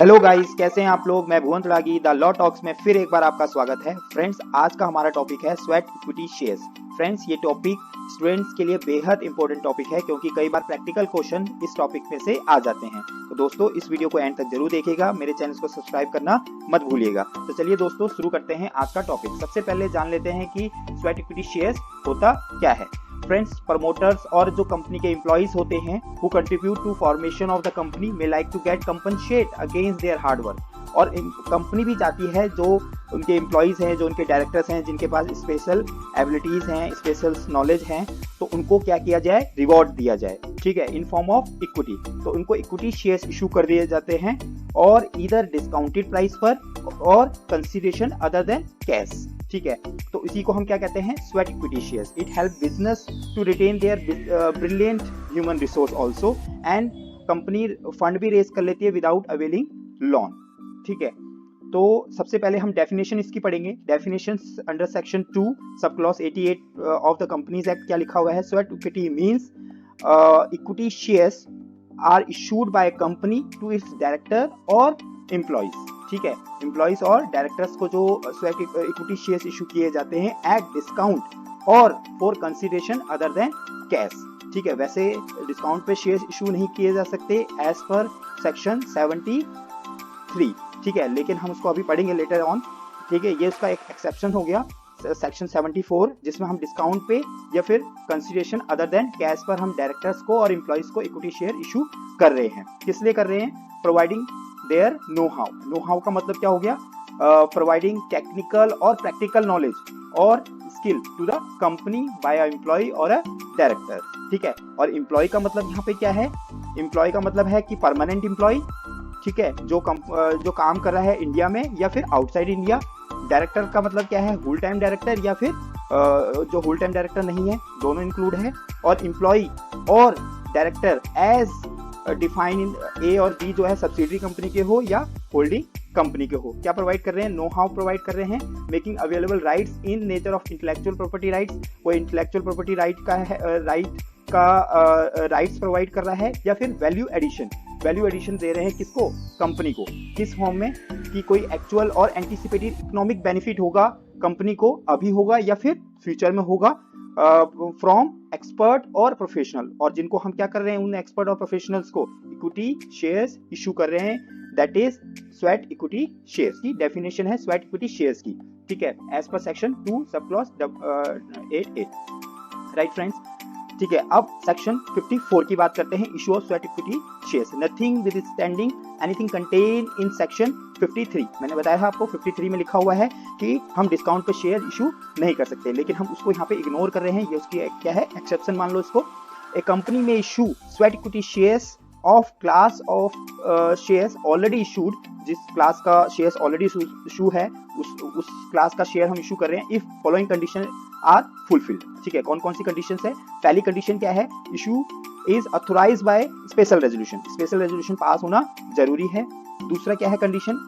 Hello guys, कैसे हैं आप लोग। मैं भुवन तुलागी द लॉ टॉक्स में फिर एक बार आपका स्वागत है। फ्रेंड्स, आज का हमारा टॉपिक है स्वेट इक्विटी शेयर्स। फ्रेंड्स, ये टॉपिक स्टूडेंट्स के लिए बेहद इंपॉर्टेंट टॉपिक है क्योंकि कई बार प्रैक्टिकल क्वेश्चन इस टॉपिक में से आ जाते हैं। तो दोस्तों, इस वीडियो को एंड तक जरूर देखिएगा। मेरे चैनल को सब्सक्राइब करना मत भूलिएगा। तो चलिए दोस्तों, शुरू करते हैं आज का टॉपिक। सबसे पहले जान लेते हैं कि स्वेट इक्विटी शेयर्स होता क्या है। फ्रेंड्स, प्रमोटर्स और जो कंपनी के एम्प्लॉइज होते हैं who contribute to formation of the company may like to get compensate against their hard work. और कंपनी भी चाहती है जो उनके एम्प्लॉइज हैं, जो उनके डायरेक्टर्स हैं, जिनके पास स्पेशल एबिलिटीज हैं, स्पेशल नॉलेज हैं, तो उनको क्या किया जाए, रिवॉर्ड दिया जाए, ठीक है, इन फॉर्म ऑफ इक्विटी। तो उनको इक्विटी शेयर्स इशू कर दिए जाते हैं और इधर डिस्काउंटेड प्राइस पर और कंसीडरेशन अदर देन कैश, ठीक है। तो इसी को हम क्या कहते हैं, sweat equity shares. It help business to retain their brilliant human resource also and company fund भी रेज कर लेती है विदाउट अवेलिंग लोन, ठीक है। तो सबसे पहले हम डेफिनेशन इसकी पढ़ेंगे। Definition under section 2 sub clause 88 of the companies act क्या लिखा हुआ है। Sweat equity means equity shares are issued by company to its director और एम्प्लॉइज, ठीक है। एम्प्लॉइज और डायरेक्टर्स को जो स्वेट इक्विटी शेयर्स इशू किए जाते हैं एट डिस्काउंट और for consideration other than cash, ठीक है। वैसे डिस्काउंट पे शेयर्स इशू नहीं किए जा सकते एज पर सेक्शन 73, ठीक है, लेकिन हम उसको अभी पढ़ेंगे लेटर ऑन, ठीक है। ये उसका एक एक्सेप्शन हो गया सेक्शन 74, जिसमें हम डिस्काउंट पे या फिर कंसीडरेशन अदर देन कैश पर हम डायरेक्टर्स को और एम्प्लॉइज को इक्विटी शेयर इशू कर रहे हैं। किस लिए कर रहे हैं, providing their know how. Know how का मतलब क्या हो गया, प्रोवाइडिंग टेक्निकल और प्रैक्टिकल नॉलेज और skill to the company by a employee और अ डायरेक्टर, ठीक है। और एम्प्लॉय का मतलब यहाँ पे क्या है, एम्प्लॉय का मतलब है कि परमानेंट एम्प्लॉय, ठीक है, जो काम कर रहा है इंडिया में या फिर आउटसाइड इंडिया। डायरेक्टर का मतलब क्या है, होल टाइम डायरेक्टर या फिर जो होल टाइम डायरेक्टर नहीं है, दोनों इंक्लूड है। और एम्प्लॉय और डायरेक्टर एज डिफाइन इन ए और बी जो है सब्सिडरी कंपनी के हो या होल्डिंग कंपनी के हो। क्या प्रोवाइड कर रहे हैं, नो हाउ प्रोवाइड कर रहे हैं, making available rights in nature of intellectual property rights. वो इंटेलेक्चुअल प्रॉपर्टी राइट का राइट्स प्रोवाइड कर रहा है या फिर वैल्यू एडिशन दे रहे हैं किसको, कंपनी को। किस फॉर्म में कि कोई एक्चुअल और एंटिसिपेटेड इकोनॉमिक बेनिफिट होगा कंपनी को, अभी होगा या फिर फ्यूचर में होगा, फ्रॉम एक्सपर्ट और प्रोफेशनल। और जिनको हम क्या कर रहे हैं, उन एक्सपर्ट और प्रोफेशनल्स को इक्विटी शेयर्स इशू कर रहे हैं, that is sweat equity shares की डेफिनेशन है स्वेट इक्विटी शेयर्स की, ठीक है, as per section 2 sub clause 88, right friends, ठीक है। अब सेक्शन 54 की बात करते हैं, issue of sweat equity shares. Nothing with standing anything contain in section 53। मैंने बताया था आपको 53 में लिखा हुआ है कि हम डिस्काउंट पे शेयर इशू नहीं कर सकते, लेकिन हम उसको यहाँ पे इग्नोर कर रहे हैं। ये उसकी क्या है, एक्सेप्शन मान लो इसको। ए कंपनी में issue sweat equity shares of class of shares already issued. जिस क्लास का शेयर्स ऑलरेडी इशू है उस क्लास का शेयर हम इशू कर रहे हैं if following condition are fulfilled, ठीक है। कौन कौन सी कंडीशंस है, पहली कंडीशन क्या है, issue is authorised by special resolution. Special resolution pass होना जरूरी है। दूसरा क्या है कंडीशन,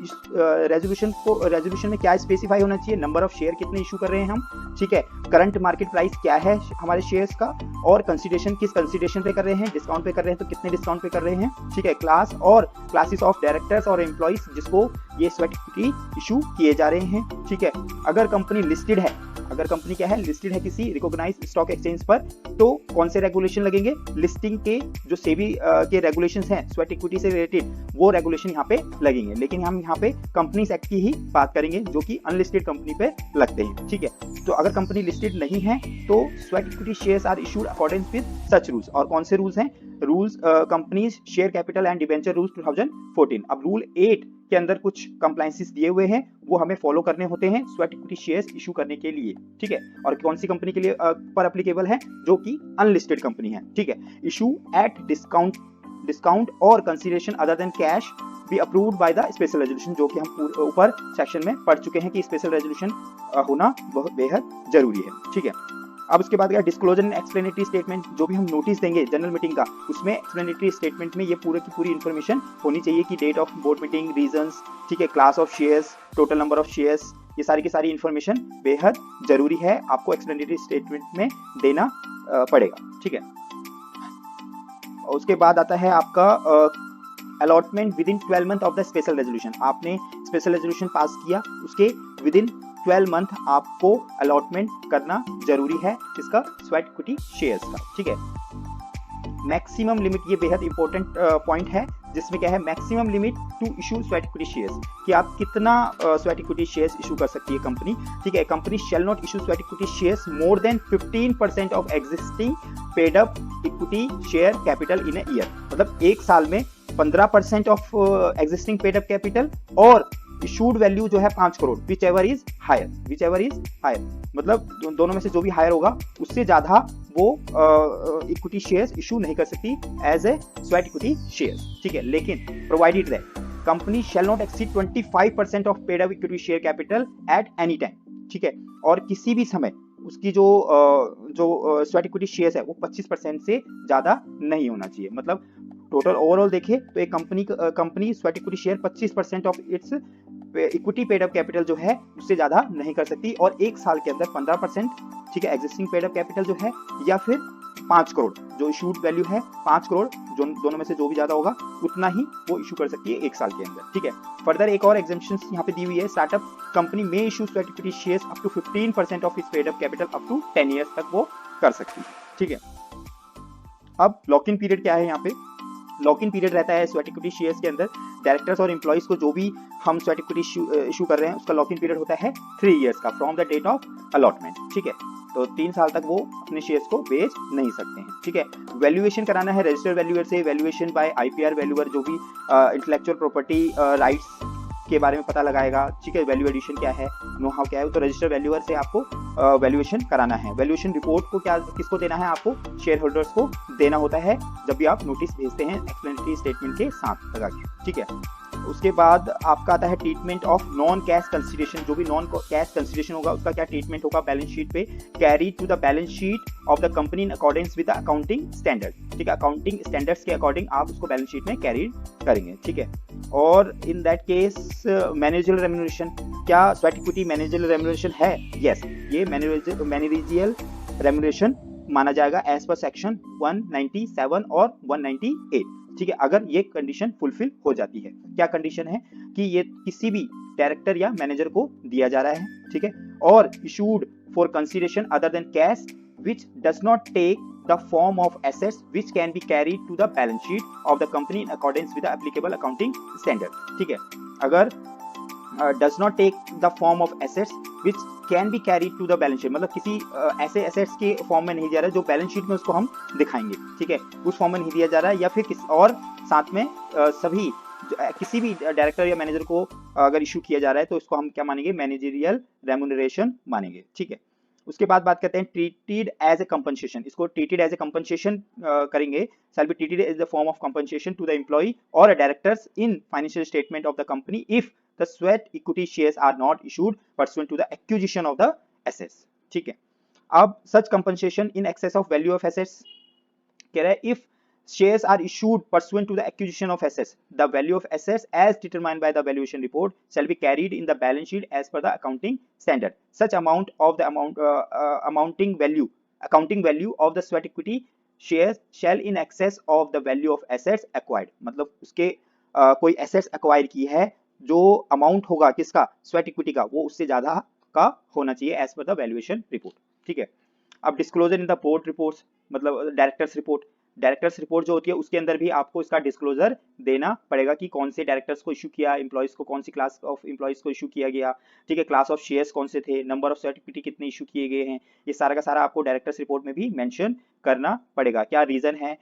रेजोल्यूशन में क्या स्पेसिफाई होना चाहिए, नंबर ऑफ शेयर कितने इशू कर रहे हैं हम, ठीक है, करंट मार्केट प्राइस क्या है हमारे शेयर्स का, और कंसीडरेशन किस कंसीडरेशन पे कर रहे हैं, डिस्काउंट पे कर रहे हैं तो कितने डिस्काउंट पे कर रहे हैं, ठीक है। क्लास और क्लासेस ऑफ डायरेक्टर्स और एम्प्लॉइज जिसको ये स्वेट इक्विटी इशू किए जा रहे हैं, ठीक है। अगर कंपनी लिस्टेड है, अगर कंपनी क्या है, लिस्टेड है किसी रिकॉग्नाइज्ड स्टॉक एक्सचेंज पर, तो कौन से रेगुलेशन लगेंगे, लिस्टिंग के जो सेबी के रेगुलेशंस हैं स्वेट इक्विटी से रिलेटेड, वो रेगुलेशन यहाँ पे लगेंगे। लेकिन हम यहाँ पे कंपनीज एक्ट की ही बात करेंगे जो कि अनलिस्टेड कंपनी पे लगते हैं, ठीक है। तो अगर कंपनी लिस्टेड नहीं है तो sweat equity shares are issued according with such rules. और कौन से रूल्स हैं, rules companies share capital and debenture rules 2014। अब रूल 8 के अंदर कुछ कंप्लायंसेस दिए हुए हैं, वो हमें फॉलो करने होते हैं स्वेट इक्विटी शेयर्स इशू करने के लिए, ठीक है। और कौन सी कंपनी के लिए पर एप्लीकेबल है, जो कि अनलिस्टेड कंपनी है, ठीक है। इशू एट डिस्काउंट और consideration other than cash be approved by the special resolution, जो कि हम ऊपर सेक्शन में पढ़ चुके हैं कि स्पेशल रेजोल्यूशन होना बहुत बेहद जरूरी है, ठीक है। अब उसके बाद क्या, डिस्क्लोजर एंड एक्सप्लेनेटरी स्टेटमेंट। जो भी हम नोटिस देंगे जनरल मीटिंग का, उसमें एक्सप्लेनेटरी स्टेटमेंट में ये पूरे की पूरी इन्फॉर्मेशन होनी चाहिए कि date of board meeting, reasons, ठीक है, class of shares, total number of shares, ये सारी की सारी इन्फॉर्मेशन बेहद जरूरी है, आपको एक्सप्लेनेटरी स्टेटमेंट में देना पड़ेगा, ठीक है। उसके बाद आता है आपका allotment with in 12 month of the special resolution, आपने स्पेशल रेजोल्यूशन पास किया, उसके विद इन 12 मंथ आपको अलॉटमेंट करना जरूरी है इसका स्वेट इक्विटी शेयर्स का। ठीक है, मैक्सिमम लिमिट, ये बेहद इंपॉर्टेंट पॉइंट है, जिसमें क्या है maximum limit to issue sweat equity shares, कि आप कितना स्वेट इक्विटी शेयर्स इशू कर सकती है कंपनी। ठीक है, company shall not issue sweat equity shares more than 15% of existing paid up equity share capital in a year, मतलब एक साल में 15% of existing paid up capital और इशूड वैल्यू जो है 5 crore, whichever is higher, मतलब दोनों में से जो भी हायर होगा उससे ज्यादा वो इक्विटी शेयर्स इशू नहीं कर सकती as a sweat equity shares. ठीक है, लेकिन provided that company shall not exceed 25% of paid up equity share capital at any time. ठीक है, और किसी भी समय उसकी जो स्वेट इक्विटी शेयर्स है वो 25% से ज्यादा नहीं होना चाहिए। मतलब टोटल ओवरऑल देखें तो एक company sweat equity share 25% of its equity paid up capital जो है उससे ज्यादा नहीं कर सकती, और एक साल के अंदर 15%, ठीक है, एग्जिस्टिंग पेड अप कैपिटल जो है, या फिर 5 करोड़ जो इशूड वैल्यू है 5 करोड़, जो दोनों में से जो भी ज्यादा होगा उतना ही वो इशू कर सकती है एक साल के अंदर। ठीक है, फर्दर एक और एग्जेम्पशन यहाँ पे दी हुई है, स्टार्टअप कंपनी में issue sweat equity shares up to 15% of its paid up capital up to 10 years तक वो कर सकती है। ठीक है, अब लॉक इन पीरियड क्या है, यहाँ पे लॉक इन पीरियड रहता है स्वेट इक्विटी शेयर्स के अंदर, डायरेक्टर्स और एम्प्लॉइज को जो भी हम स्वेट इक्विटी इशू कर रहे हैं उसका लॉक इन पीरियड होता है 3 ईयर्स का from the date of allotment. ठीक है, तो 3 साल तक वो अपने शेयर्स को बेच नहीं सकते हैं। ठीक है, वैल्यूएशन कराना है रजिस्टर्ड वैल्यूअर से, वैल्यूएशन बाय आईपीआर वैल्यूअर जो भी इंटेलेक्चुअल प्रॉपर्टी राइट्स के बारे में पता लगाएगा। ठीक है, वैल्यू एडिशन क्या है, नो हाउ क्या है, तो रजिस्टर्ड वैल्यूअर से आपको वैल्यूएशन कराना है। वैल्यूएशन रिपोर्ट को किसको देना है, आपको शेयर होल्डर्स को देना होता है जब भी आप नोटिस भेजते हैं एक्सप्लेनेटरी स्टेटमेंट के साथ लगा के। ठीक है, उसके बाद आपका आता है treatment of non cash consideration, जो भी नॉन कैश कंसिडरेशन होगा उसका क्या ट्रीटमेंट होगा बैलेंस शीट पे, carry to the balance sheet of the company in accordance with the accounting standard. ठीक है, अकाउंटिंग स्टैंडर्ड्स के अकॉर्डिंग आप उसको बैलेंस शीट में कैरी करेंगे। ठीक है, और in that case managerial remuneration, क्या स्वेट इक्विटी मैनेजरियल रेम्यूनरेशन है? यस, ये मैनेजरियल रेम्यूनरेशन माना जाएगा एज पर सेक्शन 197 और 198। ठीक है, अगर ये कंडीशन फुलफिल हो जाती है। क्या कंडीशन है कि ये किसी भी डायरेक्टर या मैनेजर को दिया जा रहा है। ठीक है, और issued for consideration other than cash which does not take the form of assets which can be carried to the balance sheet of the company in accordance with the applicable accounting standard। ठीक है, अगर does not take the form of assets which can be carried to the balance sheet, मतलब किसी ऐसे assets के form में नहीं दिया रहा है जो बैलेंस शीट में उसको हम दिखाएंगे। ठीक है, उस फॉर्म में नहीं दिया जा रहा है, या फिर किसी और साथ में सभी किसी भी डायरेक्टर या मैनेजर को अगर इशू किया जा रहा है तो इसको हम क्या मानेंगे, मैनेजरियल रेम्यूनरेशन मानेंगे। ठीक है, उसके बाद बात करते हैं ट्रीटेड एज ए कंपनसेशन, इसको ट्रीटेड एज ए कंपनसेशन करेंगे, shall be treated as the form of compensation to the employee और directors in financial statement of the company if the sweat equity shares are not issued pursuant to the acquisition of the assets. ठीक है, अब such compensation in excess of value of assets कह रहा है, if shares are issued pursuant to the acquisition of assets, the value of assets as determined by the valuation report shall be carried in the balance sheet as per the accounting standard. Such amount of the accounting value of the sweat equity shares shall in excess of the value of assets acquired, मतलब उसके कोई assets acquire की है, जो amount होगा किसका, sweat equity का, वो उससे ज्यादा का होना चाहिए as per the valuation report। ठीक है, अब disclosure in the board reports, मतलब डायरेक्टर्स रिपोर्ट जो होती है उसके अंदर भी आपको इसका डिस्क्लोजर देना पड़ेगा कि कौन से डायरेक्टर्स को इशू किया, एम्प्लॉइज को कौन सी क्लास ऑफ एम्प्लॉइज को इशू किया गया। ठीक है, क्लास ऑफ शेयर्स कौन से थे, नंबर ऑफ स्वेट इक्विटी कितने इशू किए गए हैं, ये सारा का सारा आपको डायरेक्टर्स रिपोर्ट में भी मेंशन करना पड़ेगा। क्या रीजन है,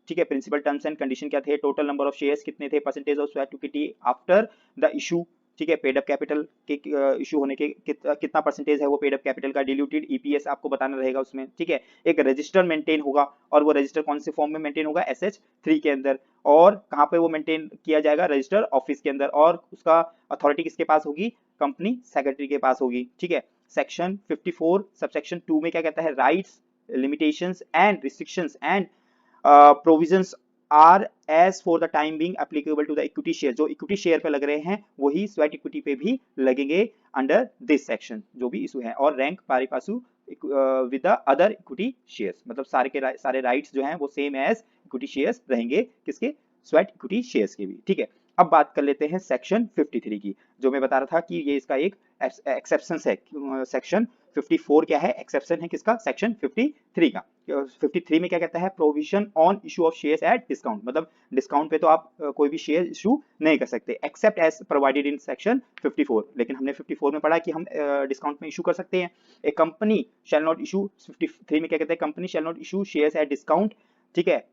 ठीक है, प्रिंसिपल टर्म्स एंड कंडीशन क्या थे, टोटल नंबर ऑफ शेयर्स कितने थे, percentage of sweat equity after the issue. ठीक है, पेड अप कैपिटल के इशू होने के कितना परसेंटेज है वो पेड अप कैपिटल का, डिल्यूटेड ईपीएस आपको बताना रहेगा उसमें। ठीक है, एक रजिस्टर मेंटेन होगा, और वो रजिस्टर कौन से फॉर्म में मेंटेन होगा, SH3 के अंदर, और कहां पे वो मेंटेन किया जाएगा, रजिस्टर ऑफिस के अंदर, और उसका अथॉरिटी किसके पास होगी, कंपनी सेक्रेटरी के पास होगी। ठीक है, सेक्शन 54 सबसेक्शन 2 में क्या कहता है, rights, limitations and restrictions and provisions are as for the time being applicable to the equity share, जो इक्विटी शेयर पे लग रहे हैं वही स्वेट इक्विटी पे भी लगेंगे अंडर दिस सेक्शन जो भी इशू है, और rank pari passu with the other equity shares, मतलब सारे के सारे राइट्स जो हैं वो सेम एज इक्विटी शेयर्स रहेंगे किसके, स्वेट इक्विटी शेयर्स के भी, ठीक है। अब बात कर लेते हैं सेक्शन 53 की, जो मैं बता रहा था कि ये इसका एक एक्सेप्शन है। सेक्शन 54 क्या है, एक्सेप्शन है किसका, सेक्शन 53 का। 53 में क्या कहता है, provision on issue of shares at discount, मतलब डिस्काउंट पे तो आप कोई भी शेयर इशू नहीं कर सकते except as provided in section 54। लेकिन हमने 54 में पढ़ा कि हम डिस्काउंट में इशू कर सकते हैं। ए कंपनी शैल नॉट इशू, 53 में क्या कहते हैं, company shall not issue shares at discount, ठीक है,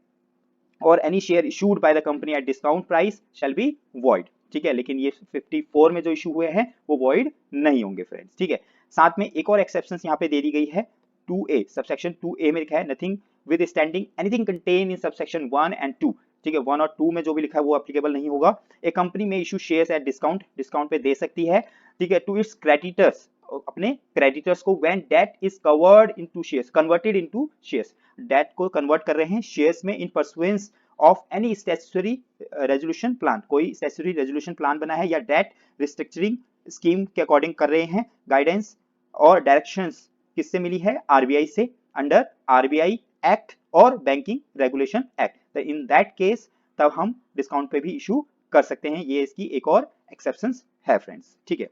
और any share issued by the company at discount price shall be void, ठीक है। लेकिन ये 54 में जो इशू हुए हैं वो वॉइड नहीं होंगे फ्रेंड्स, ठीक है। साथ में एक और एक्सेप्शन यहाँ पे दे दी गई है 2A, सबसेक्शन 2A में लिखा है nothing with standing anything contain in subsection 1 and 2, ठीक है। 1 और 2 में जो भी लिखा है वो एप्लीकेबल नहीं होगा। ए कंपनी में issue shares at discount, discount पे दे सकती है, ठीक है, टू इट्स क्रेडिटर्स, अपने क्रेडिटर्स को, when debt is covered into shares, converted into shares, debt को कन्वर्ट कर रहे हैं शेयर्स में, in pursuance of any statutory resolution plan, कोई स्टैट्यूटरी रेजोल्यूशन प्लान बना है या डेट रिस्ट्रक्चरिंग स्कीम के अकॉर्डिंग कर रहे हैं। गाइडेंस और डायरेक्शंस किससे मिली है, आरबीआई से, अंडर आरबीआई एक्ट और बैंकिंग रेगुलेशन एक्ट, तो इन दैट केस तब हम डिस्काउंट पे भी इशू कर सकते हैं। ये इसकी एक और एक्सेप्शंस है फ्रेंड्स, ठीक है।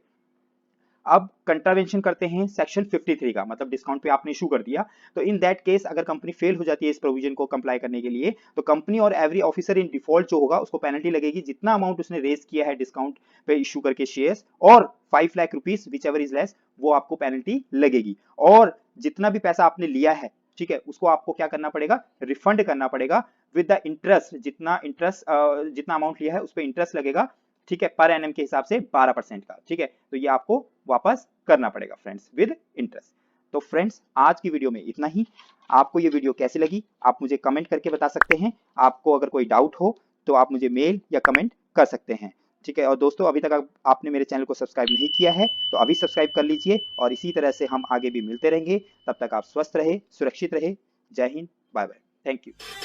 अब कंट्रावेंशन करते हैं सेक्शन 53 का, मतलब डिस्काउंट पे आपने इशू कर दिया, तो इन दैट केस अगर कंपनी फेल हो जाती है इस प्रोविजन को कंप्लाई करने के लिए, तो कंपनी और एवरी ऑफिसर इन डिफॉल्ट जो होगा उसको पेनल्टी लगेगी, जितना अमाउंट उसने रेज किया है डिस्काउंट पे इशू करके शेयर्स, और 5 lakh rupees which ever is less, वो आपको पेनल्टी लगेगी। और जितना भी पैसा आपने लिया है, ठीक है, उसको आपको क्या करना पड़ेगा, रिफंड करना पड़ेगा विद द इंटरेस्ट, जितना इंटरेस्ट जितना अमाउंट लिया है उस पर इंटरेस्ट लगेगा, ठीक है, पर एनएम के हिसाब से 12% का, ठीक है। तो ये आपको वापस करना पड़ेगा फ्रेंड्स विद इंटरेस्ट। तो फ्रेंड्स आज की वीडियो में इतना ही। आपको ये वीडियो कैसी लगी आप मुझे कमेंट करके बता सकते हैं। आपको अगर कोई डाउट हो तो आप मुझे मेल या कमेंट कर सकते हैं, ठीक है। और दोस्तों अभी तक आपने मेरे चैनल को सब्सक्राइब नहीं किया है तो अभी सब्सक्राइब कर लीजिए, और इसी तरह से हम आगे भी मिलते रहेंगे। तब तक आप स्वस्थ रहे, सुरक्षित रहे। जय हिंद, बाय बाय, थैंक यू।